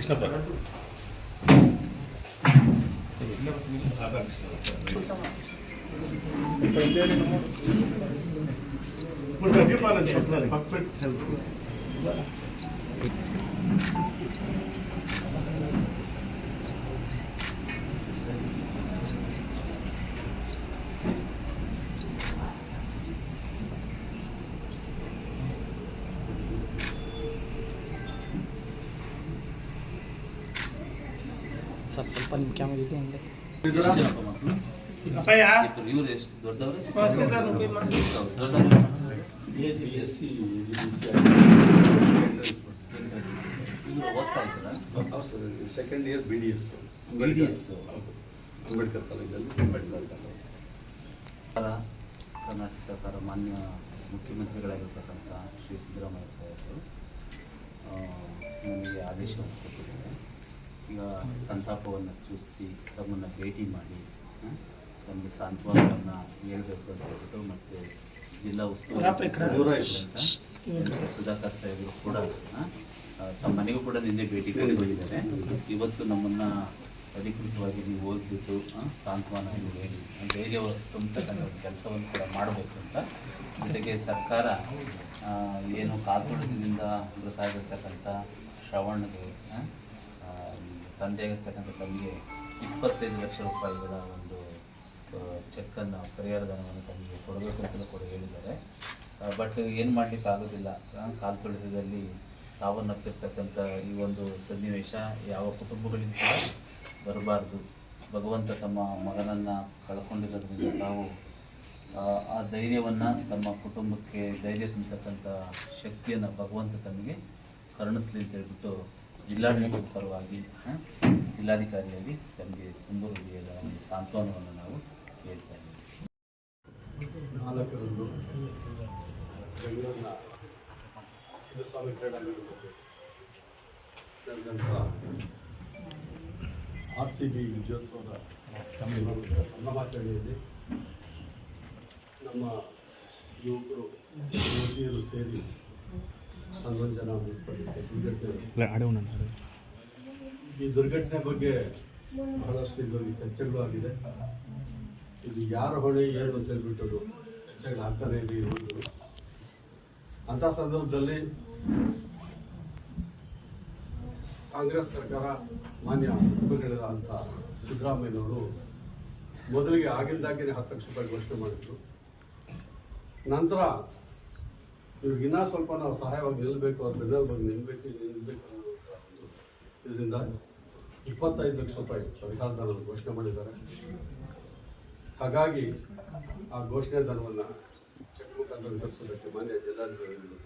Krishnappa sir ಸ್ವಲ್ಪ ನಿಮ್ಮ camera ಇದೆ ಹಂಗೆ ಸೆಕೆಂಡ್ ಇಯರ್ BDS ಅಂಬೇಡ್ಕರ್ ಕಾಲೇಜಲ್ಲಿ ಕರ್ನಾಟಕ ಸರ್ಕಾರ ಮಾನ್ಯ ಮುಖ್ಯಮಂತ್ರಿಗಳಾಗಿರ್ತಕ್ಕಂಥ ಶ್ರೀ ಸಿದ್ದರಾಮಯ್ಯ ಸಾಹೇಬರು ನನಗೆ ಆದೇಶವನ್ನು ಕೊಟ್ಟಿದ್ದಾರೆ. ಈಗ ಸಂತಾಪವನ್ನು ಸೂಚಿಸಿ ತಮ್ಮನ್ನು ಭೇಟಿ ಮಾಡಿ ತಮಗೆ ಸಾಂತ್ವನವನ್ನು ನೀಡಬೇಕು ಅಂತ ಹೇಳ್ಬಿಟ್ಟು ಮತ್ತು ಜಿಲ್ಲಾ ಉಸ್ತುವಾರಿ ಸುಧಾಕರ್ ಸಾಹೇಬರು ಕೂಡ ತಮ್ಮ ಮನೆಗೂ ಕೂಡ ನಿನ್ನೆ ಭೇಟಿ ಕೊಟ್ಟು ಹೋಗಿದ್ದಾರೆ. ಇವತ್ತು ನಮ್ಮನ್ನು ಅಧಿಕೃತವಾಗಿ ನೀವು ಹೋಗ್ಬಿಟ್ಟು ಸಾಂತ್ವನ ಹೇಳಿ ಧೈರ್ಯ ತುಂಬತಕ್ಕಂಥ ಒಂದು ಕೆಲಸವನ್ನು ಕೂಡ ಮಾಡಬೇಕು ಅಂತ. ಜೊತೆಗೆ ಸರ್ಕಾರ ಏನು ಕಾಲ್ತುಳಿತದಿಂದ ಮೃತ ಆಗಿರ್ತಕ್ಕಂಥ ಶ್ರವಣ್ಗೆ ತಂದೆಯಾಗಿರ್ತಕ್ಕಂಥ ತಮಗೆ 25 ಲಕ್ಷ ರೂಪಾಯಿಗಳ ಒಂದು ಚೆಕ್ಕನ್ನು ಪರಿಹಾರಧನವನ್ನು ತಮಗೆ ಕೊಡಬೇಕು ಅಂತಲೂ ಕೂಡ ಹೇಳಿದ್ದಾರೆ. ಬಟ್ ಏನು ಮಾಡಲಿಕ್ಕೆ ಆಗೋದಿಲ್ಲ. ಕಾಲ್ತುಳಿತದಲ್ಲಿ ಸಾವನ್ನಪ್ಪಿರ್ತಕ್ಕಂಥ ಈ ಒಂದು ಸನ್ನಿವೇಶ ಯಾವ ಕುಟುಂಬಗಳಿಗೂ ಕೂಡ ಬರಬಾರ್ದು. ಭಗವಂತ ತಮ್ಮ ಮಗನನ್ನು ಕಳ್ಕೊಂಡಿರೋದ್ರಿಂದ ತಾವು ಆ ಧೈರ್ಯವನ್ನು ತಮ್ಮ ಕುಟುಂಬಕ್ಕೆ ಧೈರ್ಯ ತುಂಬತಕ್ಕಂಥ ಶಕ್ತಿಯನ್ನು ಭಗವಂತ ತಮಗೆ ಕರುಣಿಸ್ಲಿ ಅಂತ ಹೇಳ್ಬಿಟ್ಟು ಜಿಲ್ಲಾಡಳಿತದ ಪರವಾಗಿ ಜಿಲ್ಲಾಧಿಕಾರಿಯಾಗಿ ತಮಗೆ ತುಂಬ ಹೃದಯದ ಒಂದು ಸಾಂತ್ವನವನ್ನು ನಾವು ಹೇಳ್ತಾ ಇದ್ದೀವಿ. 4ರಂದು ಬೆಂಗಳೂರಿನ ಚಿನ್ನಸ್ವಾಮಿ ಕ್ರೀಡಾಂಗಣದಲ್ಲಿ ನಡೆದಂಥ RCB ವಿಜಯೋತ್ಸವದ ಸಂಭ್ರಮಾಚರಣೆಯಲ್ಲಿ ನಮ್ಮ ಯುವಕರು ಯುವತಿಯರು ಸೇರಿ 11 ಜನ ದುರ್ಘಟನೆ. ಈ ದುರ್ಘಟನೆ ಬಗ್ಗೆ ಬಹಳಷ್ಟು ಇದರಲ್ಲಿ ಚರ್ಚೆಗಳು ಆಗಿದೆ. ಇದು ಯಾರ ಹೊಣೆ ಏನು ಅಂತ ಹೇಳ್ಬಿಟ್ಟು ಚರ್ಚೆಗಳಾಗ್ತಾನೆ ಇದೆ ಇರುವುದು. ಅಂಥ ಸಂದರ್ಭದಲ್ಲಿ ಕಾಂಗ್ರೆಸ್ ಸರ್ಕಾರ ಮಾನ್ಯ ಮುಖ್ಯಮಂತ್ರಿಗಳಾದಂಥ ಸಿದ್ದರಾಮಯ್ಯನವರು ಮೊದಲಿಗೆ ಆಗಿದ್ದಾಗೇ 10 ಲಕ್ಷ ರೂಪಾಯಿ ಘೋಷಣೆ ಮಾಡಿದ್ರು. ನಂತರ ಇವ್ರಿಗೆ ಇನ್ನೂ ಸ್ವಲ್ಪ ನಾವು ಸಹಾಯವಾಗಿ ನಿಲ್ಲಬೇಕು, ಅವ್ರ ಬೆನ್ನೆಲ ಬಗ್ಗೆ ನಿಲ್ಲಬೇಕು ಇದರಿಂದ 25 ಲಕ್ಷ ರೂಪಾಯಿ ಪರಿಹಾರ ಧನವನ್ನು ಘೋಷಣೆ ಮಾಡಿದ್ದಾರೆ. ಹಾಗಾಗಿ ಆ ಘೋಷಣೆ ಧನವನ್ನು ಚೆಕ್ ಮುಖಾಂತರ ವಿತರಿಸೋದಕ್ಕೆ ಮಾನ್ಯ ಜಿಲ್ಲಾಧಿಕಾರಿಗಳು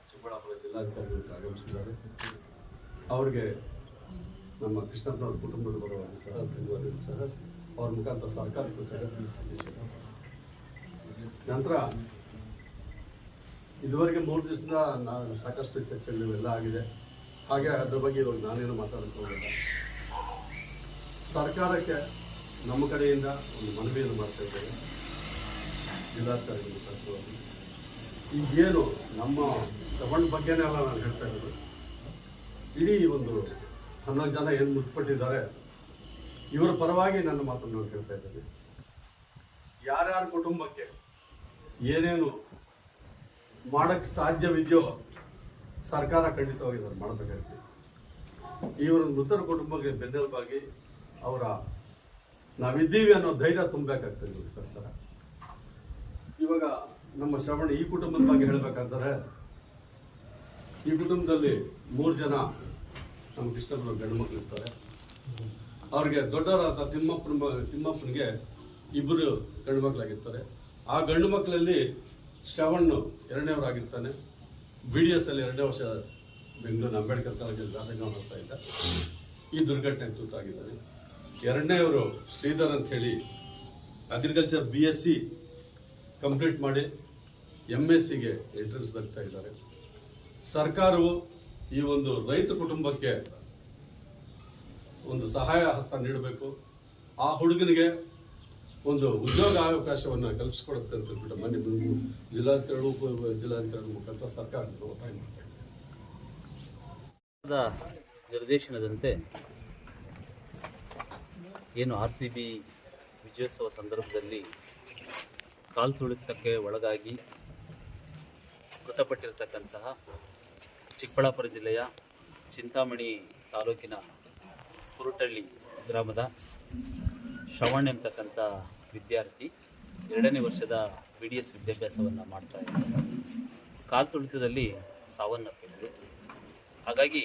ಚಿಕ್ಕಬಳ್ಳಾಪುರ ಜಿಲ್ಲಾಧಿಕಾರಿಗಳು ಆಗಮಿಸಿದ್ದಾರೆ. ಅವ್ರಿಗೆ ನಮ್ಮ ಕೃಷ್ಣಪ್ಪನವ್ರ ಕುಟುಂಬದ ಪರವಾಗಿ ಸಹ ಧನ್ಯವಾದಗಳು ಸಹ ಅವ್ರ ಮುಖಾಂತರ ಸರ್ಕಾರಕ್ಕೂ ಸಹ ತಿಳಿಸಿದ್ದಾರೆ. ನಂತರ ಇದುವರೆಗೆ 3 ದಿವಸದಿಂದ ನಾನು ಸಾಕಷ್ಟು ಚರ್ಚೆಗಳೆಲ್ಲ ಆಗಿದೆ. ಹಾಗೆ ಅದ್ರ ಬಗ್ಗೆ ಇವಾಗ ನಾನೇನು ಮಾತಾಡೋಕ್ಕೆ ಹೋಗಿಲ್ಲ. ಸರ್ಕಾರಕ್ಕೆ ನಮ್ಮ ಕಡೆಯಿಂದ ಒಂದು ಮನವಿಯನ್ನು ಮಾಡ್ತಾ ಇದ್ದೇವೆ ಜಿಲ್ಲಾಧಿಕಾರಿಗಳ ಮುಖಾಂತರವಾಗಿ. ಈಗೇನು ನಮ್ಮ ಶ್ರವಣ್ ಬಗ್ಗೆನೇ ಅಲ್ಲ ನಾನು ಹೇಳ್ತಾ ಇರೋದು, ಇಡೀ ಒಂದು 11 ಜನ ಏನು ಮೃತಪಟ್ಟಿದ್ದಾರೆ ಇವರ ಪರವಾಗಿ ನನ್ನ ಮಾತನ್ನು ನಾನು ಕೇಳ್ತಾ ಇದ್ದೇನೆ. ಯಾರ್ಯಾರ ಕುಟುಂಬಕ್ಕೆ ಏನೇನು ಮಾಡೋಕ್ಕೆ ಸಾಧ್ಯವಿದೆಯೋ ಸರ್ಕಾರ ಖಂಡಿತವಾಗಿ ಇದನ್ನು ಮಾಡಬೇಕಾಗ್ತದೆ. ಇವರ ಮೃತರ ಕುಟುಂಬಕ್ಕೆ ಬೆನ್ನೆಲುಬಾಗಿ ಅವರ ನಾವಿದ್ದೀವಿ ಅನ್ನೋ ಧೈರ್ಯ ತುಂಬಬೇಕಾಗ್ತದೆ ಇವಾಗ ಸರ್ಕಾರ. ಇವಾಗ ನಮ್ಮ ಶ್ರವಣ ಈ ಕುಟುಂಬದ ಬಗ್ಗೆ ಹೇಳಬೇಕಾದ್ರೆ, ಈ ಕುಟುಂಬದಲ್ಲಿ 3 ಜನ ನಮ್ಮ ಕೃಷ್ಣಪ್ಪನ ಗಂಡು ಮಕ್ಕಳು ಇರ್ತಾರೆ. ಅವ್ರಿಗೆ ದೊಡ್ಡವರಾದ ತಿಮ್ಮಪ್ಪನಿಗೆ 2 ಗಂಡು ಮಕ್ಕಳಾಗಿರ್ತಾರೆ. ಆ ಗಂಡು ಮಕ್ಕಳಲ್ಲಿ ಶ್ರವಣ್ 2ನೇವರಾಗಿರ್ತಾನೆ. BDS ಅಲ್ಲಿ 2ನೇ ವರ್ಷ ಬೆಂಗಳೂರಿನ ಅಂಬೇಡ್ಕರ್ ಕಾಲೇಜಲ್ಲಿ ವ್ಯಾಸಂಗ ಮಾಡ್ತಾ ಇದ್ದ. ಈ ದುರ್ಘಟನೆ ತುತ್ತಾಗಿದ್ದಾನೆ. 2ನೇವರು ಶ್ರೀಧರ್ ಅಂತ ಹೇಳಿ ಅಗ್ರಿಕಲ್ಚರ್ BSc ಕಂಪ್ಲೀಟ್ ಮಾಡಿ MScಗೆ ಎಂಟ್ರೆನ್ಸ್ ಬರ್ತಾ ಇದ್ದಾರೆ. ಸರ್ಕಾರವು ಈ ಒಂದು ರೈತ ಕುಟುಂಬಕ್ಕೆ ಒಂದು ಸಹಾಯ ಹಸ್ತ ನೀಡಬೇಕು. ಆ ಹುಡುಗನಿಗೆ ಒಂದು ಉದ್ಯೋಗಾವಕಾಶವನ್ನು ಕಲ್ಪಿಸಿಕೊಡಬೇಕಂತ ಬಿಟ್ಟು ಮನೆ ಜಿಲ್ಲಾಧಿಕಾರಿಗಳ ಮುಖಾಂತರ ಸರ್ಕಾರ ಒತ್ತಾಯ ಮಾಡ್ತಾ ಇದ್ದಾರೆ. ನಿರ್ದೇಶನದಂತೆ ಏನು RCB ವಿಜಯೋತ್ಸವ ಸಂದರ್ಭದಲ್ಲಿ ಕಾಲು ತುಳಿತಕ್ಕೆ ಒಳಗಾಗಿ ಮೃತಪಟ್ಟಿರತಕ್ಕಂತಹ ಚಿಕ್ಕಬಳ್ಳಾಪುರ ಜಿಲ್ಲೆಯ ಚಿಂತಾಮಣಿ ತಾಲೂಕಿನ ಕುರುಟಳ್ಳಿ ಗ್ರಾಮದ ಶ್ರವಣ್ ಎಂಬತಕ್ಕಂಥ ವಿದ್ಯಾರ್ಥಿ 2ನೇ ವರ್ಷದ BDS ವಿದ್ಯಾಭ್ಯಾಸವನ್ನು ಮಾಡ್ತಾ ಇದ್ದಾರೆ. ಕಾಲು ತುಳಿತದಲ್ಲಿ ಸಾವನ್ನಪ್ಪಿದ್ರು. ಹಾಗಾಗಿ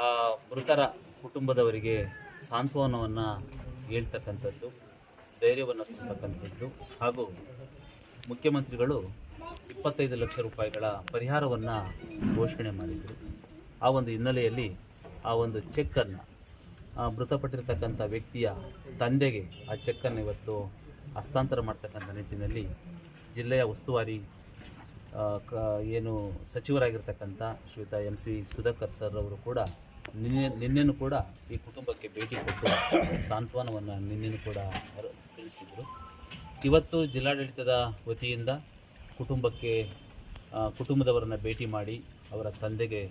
ಆ ಮೃತರ ಕುಟುಂಬದವರಿಗೆ ಸಾಂತ್ವನವನ್ನು ಹೇಳ್ತಕ್ಕಂಥದ್ದು, ಧೈರ್ಯವನ್ನು ತುಂಬತಕ್ಕಂಥದ್ದು ಹಾಗೂ ಮುಖ್ಯಮಂತ್ರಿಗಳು 25 ಲಕ್ಷ ರೂಪಾಯಿಗಳ ಪರಿಹಾರವನ್ನು ಘೋಷಣೆ ಮಾಡಿದರು. ಆ ಒಂದು ಹಿನ್ನೆಲೆಯಲ್ಲಿ ಆ ಒಂದು ಚೆಕ್ಕನ್ನು ಮೃತಪಟ್ಟಿರ್ತಕ್ಕಂಥ ವ್ಯಕ್ತಿಯ ತಂದೆಗೆ ಆ ಚೆಕ್ಕನ್ನು ಇವತ್ತು ಹಸ್ತಾಂತರ ಮಾಡ್ತಕ್ಕಂಥ ನಿಟ್ಟಿನಲ್ಲಿ ಜಿಲ್ಲೆಯ ಉಸ್ತುವಾರಿ ಏನು ಸಚಿವರಾಗಿರ್ತಕ್ಕಂಥ ಶ್ರೀಯುತ MC ಸುಧಾಕರ್ ಸರ್ ಅವರು ಕೂಡ ನಿನ್ನೆನೂ ಕೂಡ ಈ ಕುಟುಂಬಕ್ಕೆ ಭೇಟಿ ಕೊಟ್ಟು ಸಾಂತ್ವನವನ್ನು ನಿನ್ನೆನೂ ಕೂಡ ತಿಳಿಸಿದರು. ಇವತ್ತು ಜಿಲ್ಲಾಡಳಿತದ ವತಿಯಿಂದ ಕುಟುಂಬದವರನ್ನು ಭೇಟಿ ಮಾಡಿ ಅವರ ತಂದೆಗೆ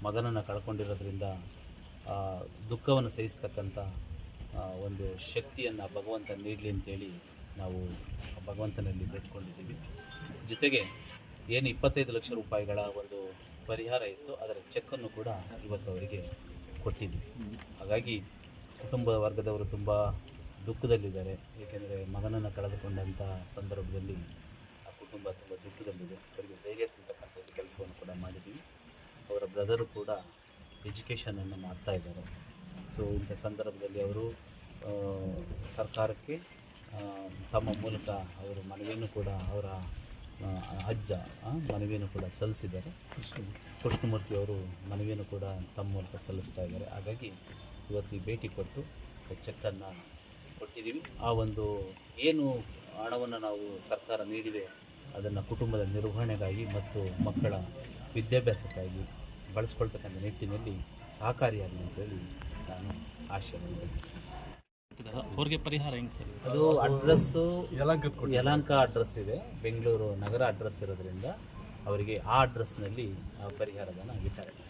ಮಗನನ್ನು ಕಳ್ಕೊಂಡಿರೋದ್ರಿಂದ ದುಃಖವನ್ನು ಸಹಿಸ್ತಕ್ಕಂಥ ಒಂದು ಶಕ್ತಿಯನ್ನು ಭಗವಂತ ನೀಡಲಿ ಅಂತೇಳಿ ನಾವು ಭಗವಂತನಲ್ಲಿ ಬೇಡ್ಕೊಂಡಿದ್ದೀವಿ. ಜೊತೆಗೆ ಏನು 25 ಲಕ್ಷ ರೂಪಾಯಿಗಳ ಒಂದು ಪರಿಹಾರ ಇತ್ತು, ಅದರ ಚೆಕ್ಕನ್ನು ಕೂಡ ಇವತ್ತು ಅವರಿಗೆ ಕೊಟ್ಟಿದ್ದೀವಿ. ಹಾಗಾಗಿ ಕುಟುಂಬ ವರ್ಗದವರು ತುಂಬ ದುಃಖದಲ್ಲಿದ್ದಾರೆ. ಏಕೆಂದರೆ ಮಗನನ್ನು ಕಳೆದುಕೊಂಡಂಥ ಸಂದರ್ಭದಲ್ಲಿ ಆ ಕುಟುಂಬ ತುಂಬ ದುಃಖದಲ್ಲಿದೆ. ಅವರಿಗೆ ಧೈರ್ಯ ತುಂಬತಕ್ಕಂಥ ಕೆಲಸವನ್ನು ಕೂಡ ಮಾಡಿದ್ದೀವಿ. ಅವರ ಬ್ರದರು ಕೂಡ ಎಜುಕೇಷನನ್ನು ಮಾಡ್ತಾ ಇದ್ದಾರೆ. ಸೊ ಇಂಥ ಸಂದರ್ಭದಲ್ಲಿ ಅವರು ಸರ್ಕಾರಕ್ಕೆ ತಮ್ಮ ಮೂಲಕ ಅವರು ಮನವಿಯನ್ನು ಕೂಡ ಅವರ ಅಜ್ಜ ಮನವಿಯನ್ನು ಕೂಡ ಸಲ್ಲಿಸಿದ್ದಾರೆ. ಕೃಷ್ಣಮೂರ್ತಿ ಅವರು ಮನವಿಯನ್ನು ಕೂಡ ತಮ್ಮ ಮೂಲಕ ಸಲ್ಲಿಸ್ತಾ ಇದ್ದಾರೆ. ಹಾಗಾಗಿ ಇವತ್ತು ಈ ಭೇಟಿ ಕೊಟ್ಟು ಚೆಕ್ಕನ್ನು ಕೊಟ್ಟಿದ್ದೀವಿ. ಆ ಒಂದು ಏನು ಹಣವನ್ನು ನಾವು ಸರ್ಕಾರ ನೀಡಿದೆ ಅದನ್ನು ಕುಟುಂಬದ ನಿರ್ವಹಣೆಗಾಗಿ ಮತ್ತು ಮಕ್ಕಳ ವಿದ್ಯಾಭ್ಯಾಸಕ್ಕಾಗಿ ಬಳಸ್ಕೊಳ್ತಕ್ಕಂಥ ನಿಟ್ಟಿನಲ್ಲಿ ಸಹಕಾರಿಯಾಗಲಿ ಅಂತೇಳಿ ನಾನು ಆಶೆಯನ್ನು ವ್ಯಕ್ತಪಡಿಸ್ತೇನೆ. ಅವ್ರಿಗೆ ಪರಿಹಾರ ಹೆಂಗೆ ಸರ್? ಅದು ಅಡ್ರೆಸ್ಸು ಯಲಹಂಕ ಅಡ್ರೆಸ್ ಇದೆ, ಬೆಂಗಳೂರು ನಗರ ಅಡ್ರೆಸ್ ಇರೋದ್ರಿಂದ ಅವರಿಗೆ ಆ ಅಡ್ರೆಸ್ನಲ್ಲಿ ಪರಿಹಾರವನ್ನು ವಿತರಣೆ